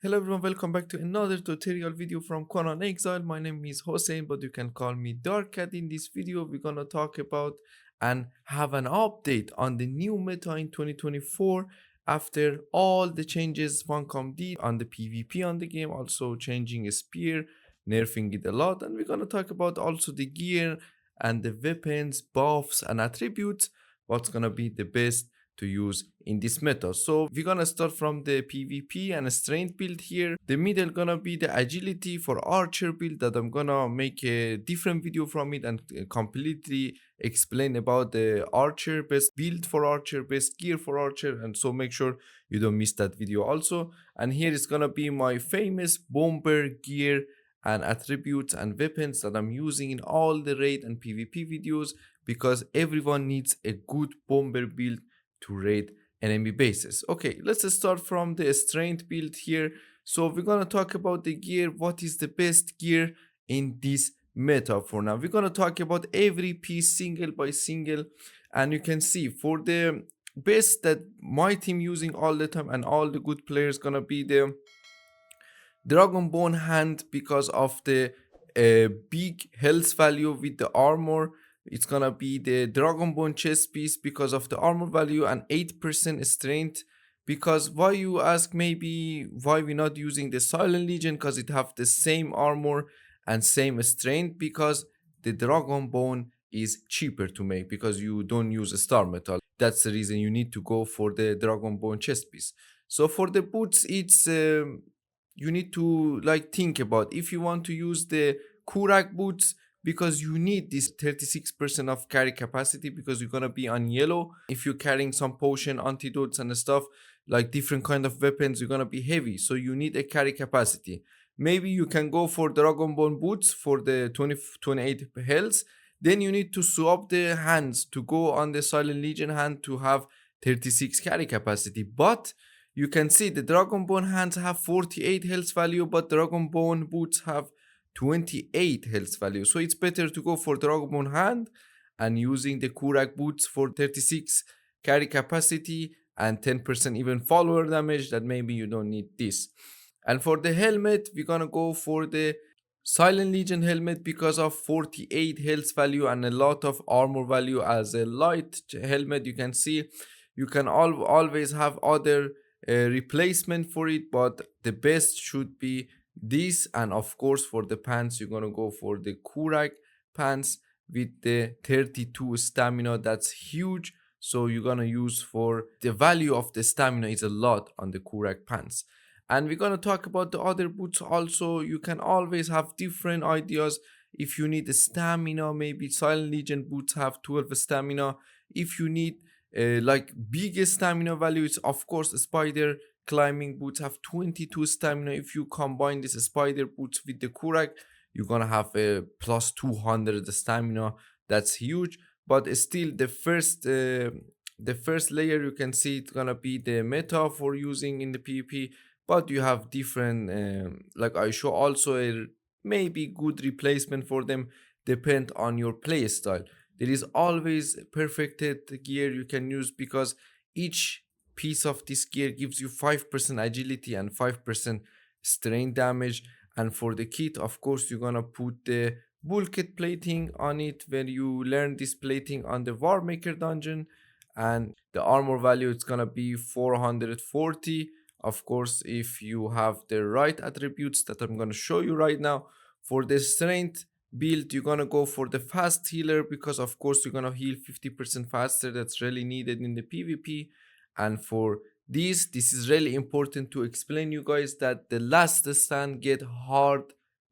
Hello everyone, welcome back to another tutorial video from Conan Exile. My name is Hossein, but you can call me Dark Cat. In this video, we're gonna talk about and have an update on the new meta in 2024 after all the changes Funcom did on the PvP on the game, also changing a spear, nerfing it a lot, and we're gonna talk about also the gear and the weapons, buffs, and attributes. What's gonna be the best to use in this meta. So we're gonna start from the PvP and strength build here. The middle gonna be the agility for archer build that I'm gonna make a different video from it and completely explain about the archer, best build for archer, best gear for archer, and so make sure you don't miss that video also. And here is gonna be my famous bomber gear and attributes and weapons that I'm using in all the raid and PvP videos because everyone needs a good bomber build to raid enemy bases. Okay, let's start from the strength build here. So we're gonna talk about the gear, what is the best gear in this meta for now. We're gonna talk about every piece single by single, and you can see for the best that my team using all the time and all the good players gonna be the Dragon Bone hand because of the big health value with the armor. It's gonna be the Dragon Bone chest piece because of the armor value and 8% strength. Because why you ask maybe why we're not using the Silent Legion because it have the same armor and same strength because the Dragon Bone is cheaper to make because you don't use a star metal. That's the reason you need to go for the Dragon Bone chest piece. So for the boots, it's you need to like think about if you want to use the Kurak boots because you need this 36% of carry capacity because you're gonna be on yellow. If you're carrying some potion, antidotes and stuff like different kind of weapons, you're gonna be heavy, so you need a carry capacity. Maybe you can go for Dragon Bone boots for the 28 health. Then you need to swap the hands to go on the Silent Legion hand to have 36 carry capacity. But you can see the Dragon Bone hands have 48 health value, but Dragon Bone boots have 28 health value. So it's better to go for Dragon Bone hand and using the Kurak boots for 36 carry capacity and 10% even follower damage, that maybe you don't need this. And for the helmet, we're gonna go for the Silent Legion helmet because of 48 health value and a lot of armor value as a light helmet. You can see you can always have other replacement for it, but the best should be this. And of course for the pants, you're gonna go for the Kurak pants with the 32 stamina. That's huge, so you're gonna use for the value of the stamina is a lot on the Kurak pants. And we're gonna talk about the other boots also. You can always have different ideas. If you need the stamina, maybe Silent Legion boots have 12 stamina. If you need like biggest stamina values, of course spider climbing boots have 22 stamina. If you combine this spider boots with the Kurak, you're gonna have a plus 200 stamina. That's huge. But still the first layer, you can see it's gonna be the meta for using in the PvP, but you have different like I show also a maybe good replacement for them, depend on your play style. There is always perfected gear you can use because each piece of this gear gives you 5% agility and 5% strain damage. And for the kit, of course, you're gonna put the bulkhead plating on it when you learn this plating on the War Maker dungeon. And the armor value it's gonna be 440. Of course, if you have the right attributes that I'm gonna show you right now. For the strength build, you're gonna go for the fast healer because of course you're gonna heal 50% faster. That's really needed in the PvP. And for this is really important to explain you guys that the last stand get hard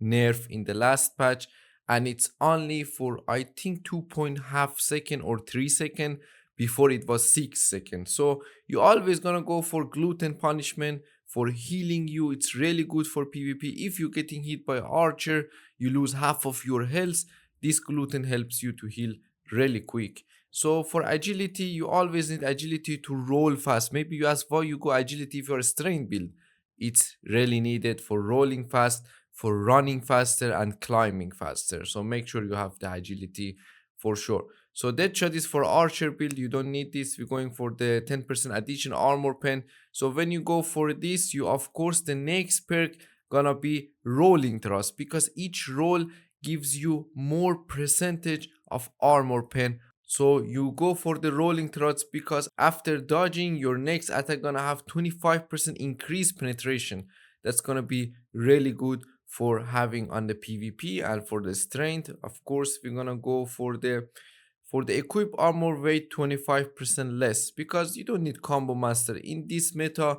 nerf in the last patch, and it's only for I think 2.5 second or 3 second. Before it was 6 seconds. So you always gonna go for gluten punishment for healing you. It's really good for PvP. If you're getting hit by archer, you lose half of your health. This gluten helps you to heal really quick. So for agility, you always need agility to roll fast. Maybe you ask why you go agility if you're a strength build. It's really needed for rolling fast, for running faster and climbing faster. So make sure you have the agility for sure. So Deadshot is for archer build. You don't need this. We're going for the 10% additional armor pen. So when you go for this, you of course the next perk gonna be rolling thrust, because each roll gives you more percentage of armor pen. So you go for the rolling thrust because after dodging, your next attack gonna have 25% increased penetration. That's gonna be really good for having on the PvP. And for the strength, of course, we're gonna go for the equip armor weight 25% less, because you don't need combo master in this meta.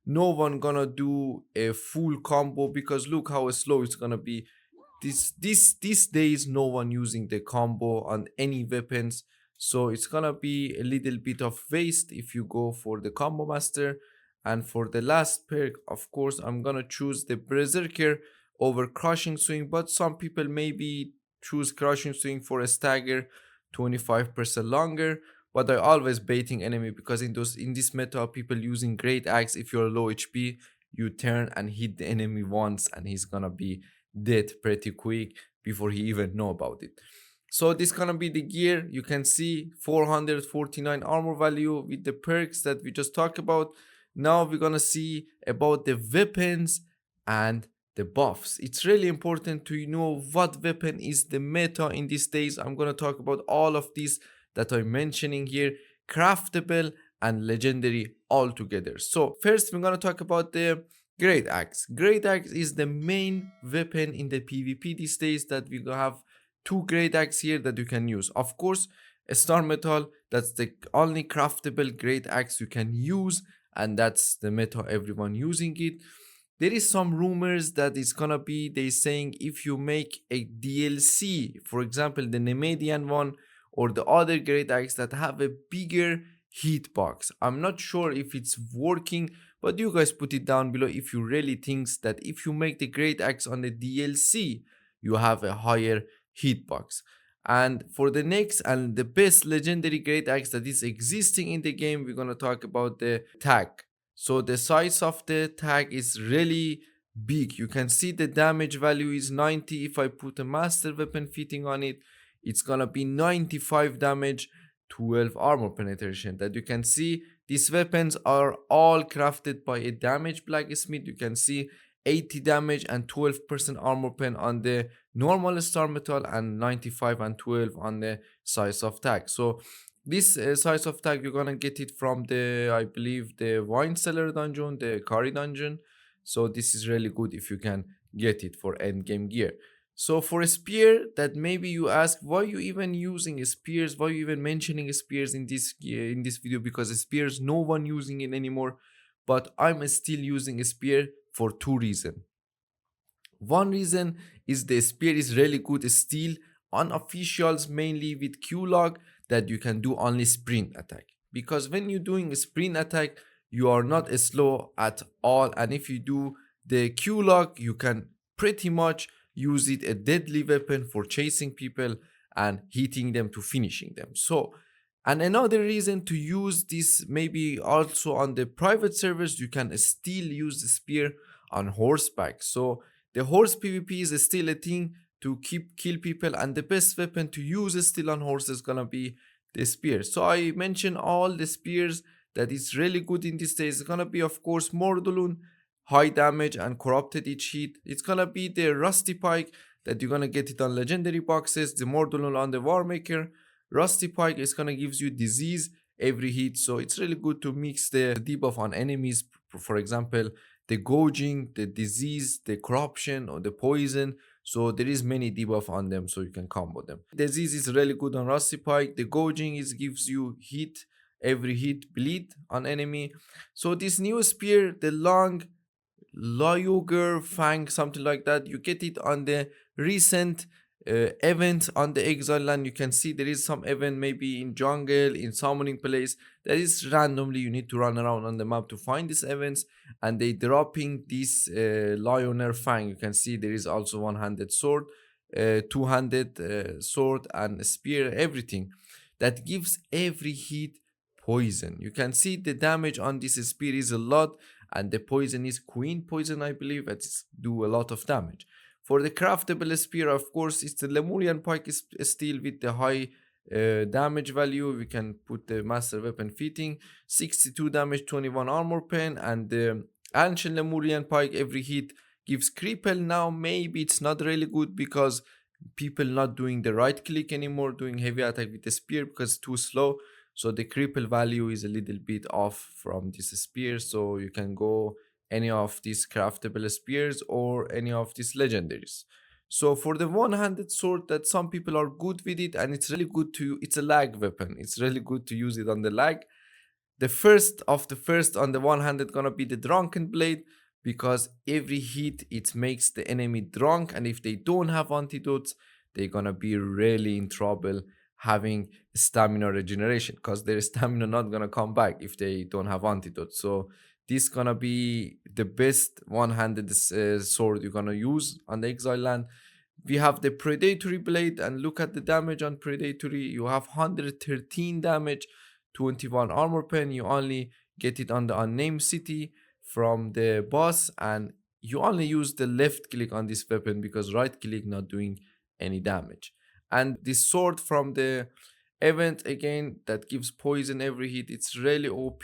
No one gonna do a full combo, because look how slow it's gonna be. These days no one using the combo on any weapons, so it's gonna be a little bit of waste if you go for the combo master. And for the last perk, of course, I'm gonna choose the berserker over crushing swing, but some people maybe choose crushing swing for a stagger 25% longer. But I always baiting enemy, because in this meta people using great axe. If you're low HP, you turn and hit the enemy once and he's gonna be dead pretty quick before he even know about it. So this gonna be the gear. You can see 449 armor value with the perks that we just talked about. Now we're gonna see about the weapons and the buffs. It's really important to know what weapon is the meta in these days. I'm gonna talk about all of these that I'm mentioning here, craftable and legendary all together. So first we're gonna talk about the Great Axe. Great Axe is the main weapon in the PvP these days, that we have two Great Axe here that you can use. Of course, a Star Metal, that's the only craftable Great Axe you can use, and that's the meta, everyone using it. There is some rumors that it's gonna be, they saying if you make a DLC, for example the Nemedian one or the other Great Axe that have a bigger hitbox. I'm not sure if it's working, but you guys put it down below if you really think that if you make the Great Axe on the DLC, you have a higher hitbox. And for the next and the best legendary Great Axe that is existing in the game, we're gonna talk about the tag. So the size of the tag is really big. You can see the damage value is 90. If I put a master weapon fitting on it, it's gonna be 95 damage, 12 armor penetration. That you can see these weapons are all crafted by a damage blacksmith. You can see 80 damage and 12% armor pen on the normal star metal, and 95 and 12 on the size of tag. So this size of tag you're gonna get it from the, I believe, the wine cellar dungeon, the curry dungeon. So this is really good if you can get it for end game gear. So for a spear, that maybe you ask why you even using spears, why you even mentioning spears in this video, because spears no one using it anymore, but I'm still using a spear for two reasons. One reason is the spear is really good steal on officials, mainly with Q log, that you can do only sprint attack, because when you're doing a sprint attack you are not slow at all, and if you do the Q log you can pretty much use it a deadly weapon for chasing people and hitting them to finishing them. So, and another reason to use this, maybe also on the private servers, you can still use the spear on horseback. So the horse PvP is still a thing to kill people, and the best weapon to use still on horse is gonna be the spear. So I mentioned all the spears that is really good in this days. It's gonna be of course Mordulun, high damage and corrupted each hit. It's gonna be the Rusty Pike that you're gonna get it on legendary boxes, the Mordulun on the Warmaker. Rusty Pike is gonna gives you disease every hit, so it's really good to mix the debuff on enemies. For example, the gouging, the disease, the corruption, or the poison. So there is many debuff on them, so you can combo them. Disease is really good on Rusty Pike. The gouging is gives you hit, every hit bleed on enemy. So this new spear, the long Lyoger Fang, something like that, you get it on the recent event on the exile land. You can see there is some event maybe in jungle, in summoning place, that is randomly you need to run around on the map to find these events, and they dropping this Lioner Fang. You can see there is also one-handed sword, two-handed sword and spear, everything that gives every hit poison. You can see the damage on this spear is a lot, and the poison is queen poison, I believe, that do a lot of damage. For the craftable spear, of course, it's the Lemurian pike is still with the high damage value. We can put the master weapon fitting, 62 damage, 21 armor pen, and the ancient Lemurian pike. Every hit gives cripple. Now maybe it's not really good because people not doing the right click anymore, doing heavy attack with the spear because it's too slow. So the cripple value is a little bit off from this spear. So you can go any of these craftable spears or any of these legendaries. So for the one-handed sword, that some people are good with it, and it's really good to. It's a lag weapon. It's really good to use it on the lag. The first of the first on the one handed gonna be the drunken blade, because every hit it makes the enemy drunk, and if they don't have antidotes, they're gonna be really in trouble having stamina regeneration, because their stamina not gonna come back if they don't have antidotes. So this gonna be the best one-handed sword you're gonna use on the exile land. We have the predatory blade, and look at the damage on predatory. You have 113 damage, 21 armor pen. You only get it on the unnamed city from the boss, and you only use the left click on this weapon because right click not doing any damage. And this sword from the event again that gives poison every hit, it's really OP.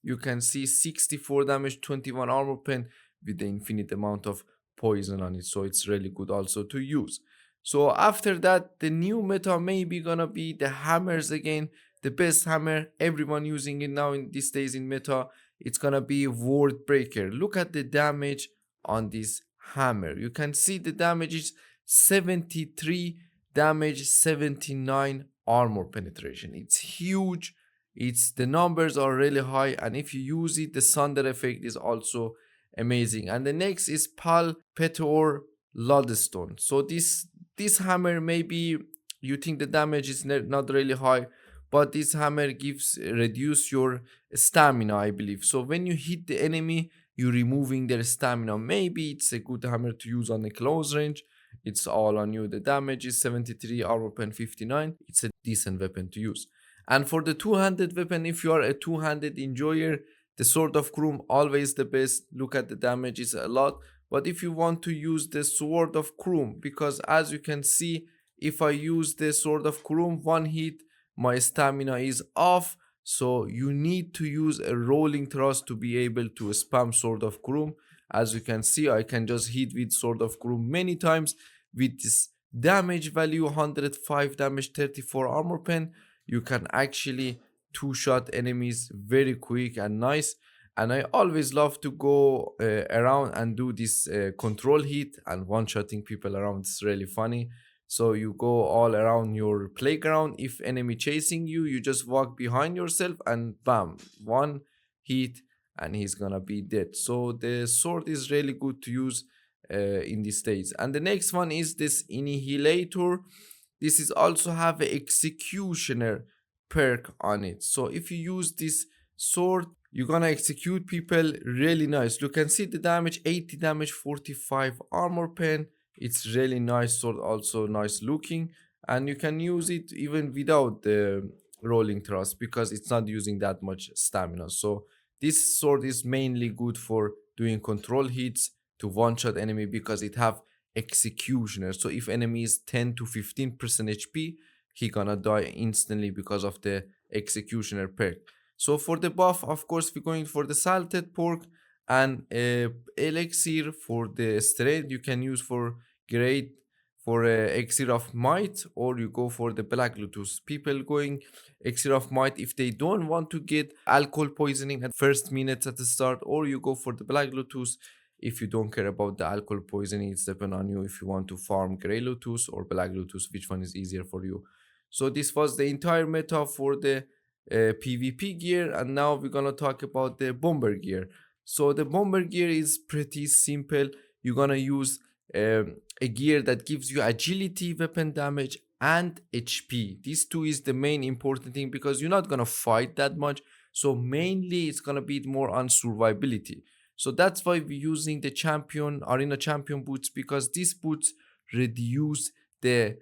You can see 64 damage, 21 armor pen with the infinite amount of poison on it, so it's really good also to use. So after that, the new meta maybe gonna be the hammers again. The best hammer, everyone using it now in these days in meta, it's gonna be ward breaker. Look at the damage on this hammer. You can see the damage is 73 damage, 79 armor penetration. It's huge. It's the numbers are really high, and if you use it, the thunder effect is also amazing. And the next is Pal Petor Lodestone. So this hammer, maybe you think the damage is not really high, but this hammer gives reduce your stamina, I believe. So when you hit the enemy, you're removing their stamina. Maybe it's a good hammer to use on the close range. It's all on you. The damage is 73, armor pen 59. It's a decent weapon to use. And for the two-handed weapon, if you are a two-handed enjoyer, the sword of Krum always the best. Look at the damage, is a lot. But if you want to use the sword of Krum, because as you can see, if I use the sword of Krum one hit, my stamina is off. So you need to use a rolling thrust to be able to spam sword of Krum. As you can see, I can just hit with sword of Krum many times with this damage value, 105 damage, 34 armor pen. You can actually two-shot enemies very quick and nice. And I always love to go around and do this control hit and one-shotting people around. It's really funny. So you go all around your playground. If enemy chasing you, you just walk behind yourself and bam, one hit and he's gonna be dead. So the sword is really good to use in these states. And the next one is this Annihilator. This is also have an executioner perk on it. So if you use this sword, you're gonna execute people really nice. You can see the damage, 80 damage, 45 armor pen. It's really nice sword, also nice looking, and you can use it even without the rolling thrust because it's not using that much stamina. So this sword is mainly good for doing control hits to one shot enemy because it have executioner. So if enemy is 10 to 15% HP, he gonna die instantly because of the executioner perk. So for the buff, of course, we're going for the salted pork and elixir for the strength. You can use for great for elixir of might, or you go for the black lotus. People going elixir of might if they don't want to get alcohol poisoning at first minutes at the start, or you go for the black lotus if you don't care about the alcohol poisoning. It's depend on you if you want to farm gray lotus or black lotus, which one is easier for you. So this was the entire meta for the PvP gear, and now we're gonna talk about the bomber gear. So the bomber gear is pretty simple. You're gonna use a gear that gives you agility, weapon damage, and HP. These two is the main important thing because you're not gonna fight that much. So mainly it's gonna be more on survivability. So that's why we're using the champion arena champion boots, because these boots reduce the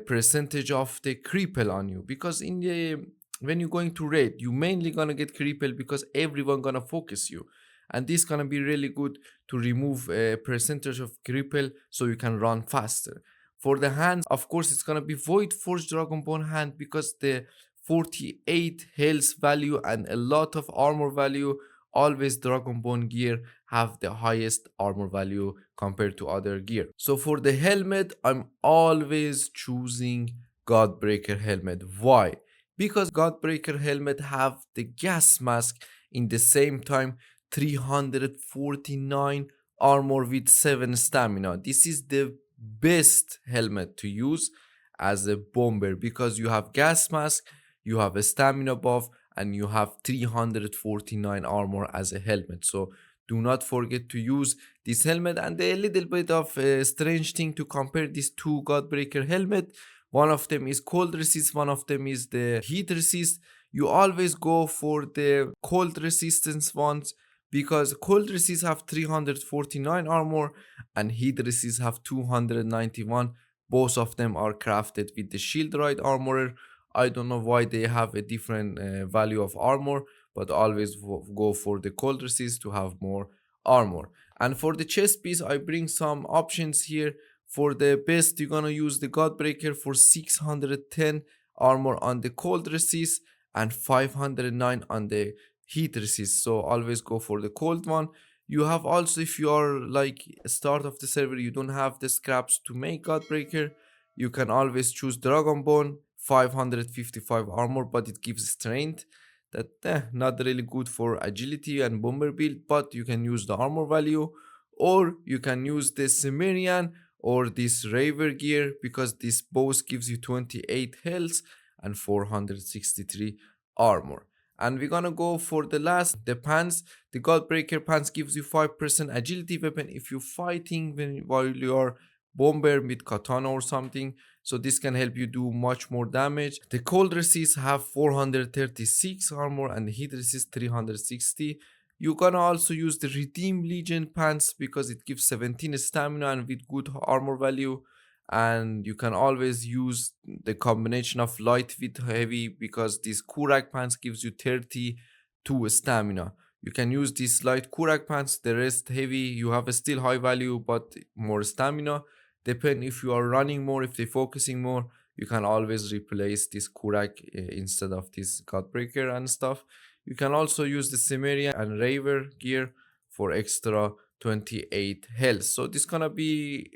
percentage of the cripple on you, because in the when you're going to raid, you mainly gonna get cripple because everyone gonna focus you, and this gonna be really good to remove a percentage of cripple so you can run faster. For the hands, of course, it's gonna be Void Forge Dragonbone hand because the 48 health value and a lot of armor value. Always Dragonbone gear have the highest armor value compared to other gear. So for the helmet, I'm always choosing Godbreaker helmet. Why? Because Godbreaker helmet have the gas mask in the same time, 349 armor with 7 stamina. This is the best helmet to use as a bomber because you have gas mask, you have a stamina buff, and you have 349 armor as a helmet. So do not forget to use this helmet. And a little bit of a strange thing to compare these two Godbreaker helmet. One of them is cold resist, one of them is the heat resist. You always go for the cold resistance ones because cold resist have 349 armor and heat resist have 291. Both of them are crafted with the shield ride armorer. I don't know why they have a different value of armor, but always go for the cold resist to have more armor. And for the chest piece, I bring some options here. For the best, you're gonna use the Godbreaker for 610 armor on the cold resist and 509 on the heat resist. So always go for the cold one. You have also, if you are like start of the server, you don't have the scraps to make Godbreaker, you can always choose Dragonbone, 555 armor, but it gives strength. That not really good for agility and bomber build, but you can use the armor value, or you can use the Cimmerian or this Raver gear because this both gives you 28 health and 463 armor. And we're gonna go for the last, the pants. The Godbreaker pants gives you 5% agility weapon if you're fighting while you're bomber with katana or something. So this can help you do much more damage. The cold resist have 436 armor and the heat resist 360. You're gonna also use the Redeem Legion pants because it gives 17 stamina and with good armor value. And you can always use the combination of light with heavy because this Kurak pants gives you 32 stamina. You can use this light Kurak pants, the rest heavy. You have a still high value but more stamina. Depend if you are running more, if they're focusing more, you can always replace this Kurak instead of this Godbreaker and stuff. You can also use the Cimmerian and Raver gear for extra 28 health. So this gonna be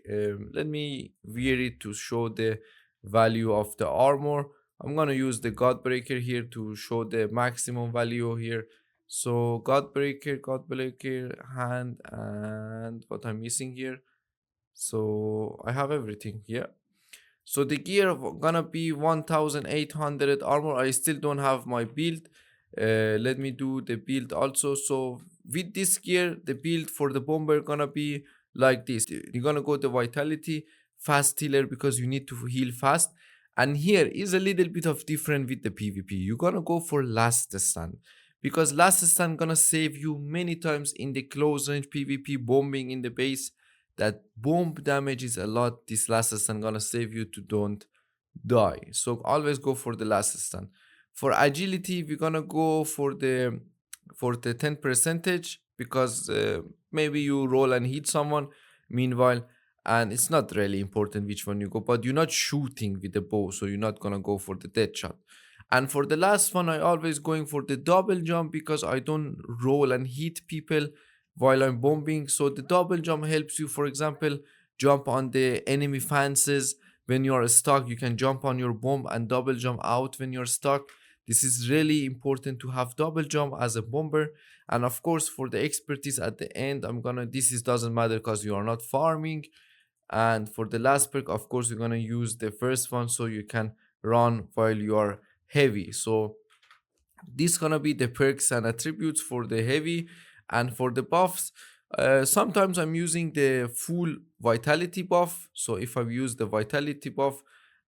let me wear it to show the value of the armor. I'm gonna use the Godbreaker here to show the maximum value here. So Godbreaker hand, and what I'm missing here. So I have everything, yeah. So the gear gonna be 1800 armor. I still don't have my build. Let me do the build also. So with this gear, the build for the bomber gonna be like this. You're gonna go the vitality fast healer because you need to heal fast. And here is a little bit of different with the PvP. You're gonna go for last stand because last stand gonna save you many times in the close range PvP bombing in the base. That bomb damage is a lot. This last stand gonna save you to don't die. So always go for the last stand. For agility, we're gonna go for the 10 percentage because maybe you roll and hit someone meanwhile, and it's not really important which one you go, but you're not shooting with the bow, so you're not gonna go for the dead shot. And for the last one, I always going for the double jump because I don't roll and hit people while I'm bombing. So the double jump helps you, for example, jump on the enemy fences. When you are stuck, you can jump on your bomb and double jump out when you're stuck. This is really important to have double jump as a bomber. And of course, for the expertise at the end, doesn't matter because you are not farming. And for the last perk, of course, you're gonna use the first one so you can run while you are heavy. So this gonna be the perks and attributes for the heavy. And for the buffs, sometimes I'm using the full vitality buff. So if I use the vitality buff,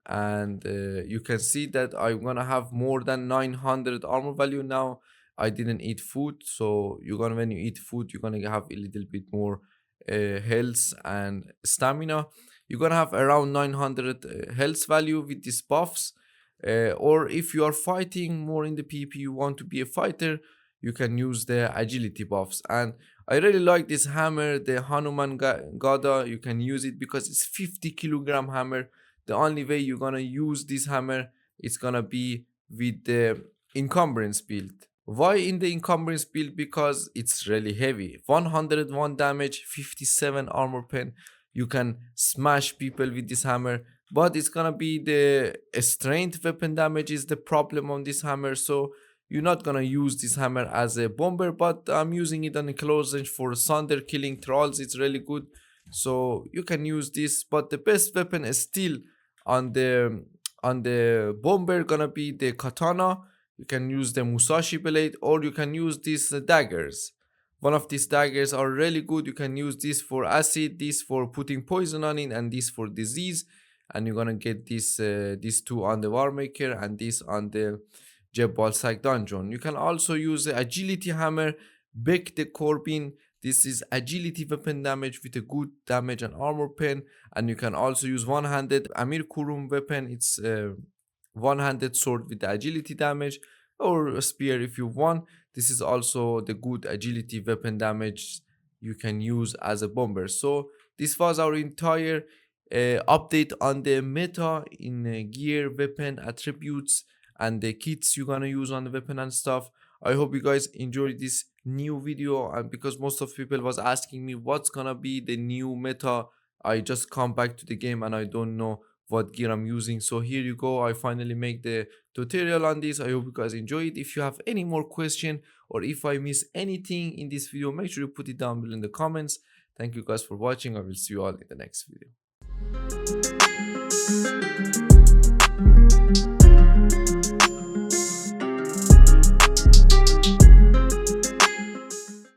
and you can see that I'm gonna have more than 900 armor value now. I didn't eat food, so when you eat food, you're gonna have a little bit more health and stamina. You're gonna have around 900 health value with these buffs. Or if you are fighting more in the PvP, you want to be a fighter, you can use the agility buffs. And I really like this hammer, the Hanuman Gada. You can use it because it's 50 kilogram hammer. The only way you're gonna use this hammer is gonna be with the encumbrance build. Why in the encumbrance build? Because it's really heavy. 101 damage, 57 armor pen. You can smash people with this hammer, but it's gonna be the strength weapon damage is the problem on this hammer. So you're not gonna use this hammer as a bomber, but I'm using it on a close range for thunder killing trolls. It's really good, so you can use this. But the best weapon is still on the bomber gonna be the katana. You can use the Musashi blade, or you can use these daggers. One of these daggers are really good. You can use this for acid, this for putting poison on it, and this for disease. And you're gonna get these two on the war maker and this on the Jebel Sack dungeon. You can also use the agility hammer, Beck the Corbin. This is agility weapon damage with a good damage and armor pen. And you can also use one-handed Amir Kurum weapon. It's one-handed sword with the agility damage, or a spear if you want. This is also the good agility weapon damage you can use as a bomber. So this was our entire update on the meta in gear, weapon, attributes, and the kits you're gonna use on the weapon and stuff. I hope you guys enjoyed this new video, and because most of people was asking me what's gonna be the new meta, I just come back to the game and I don't know what gear I'm using. So here you go, I finally make the tutorial on this. I hope you guys enjoy it. If you have any more question or if I miss anything in this video, make sure you put it down below in the comments. Thank you guys for watching. I will see you all in the next video.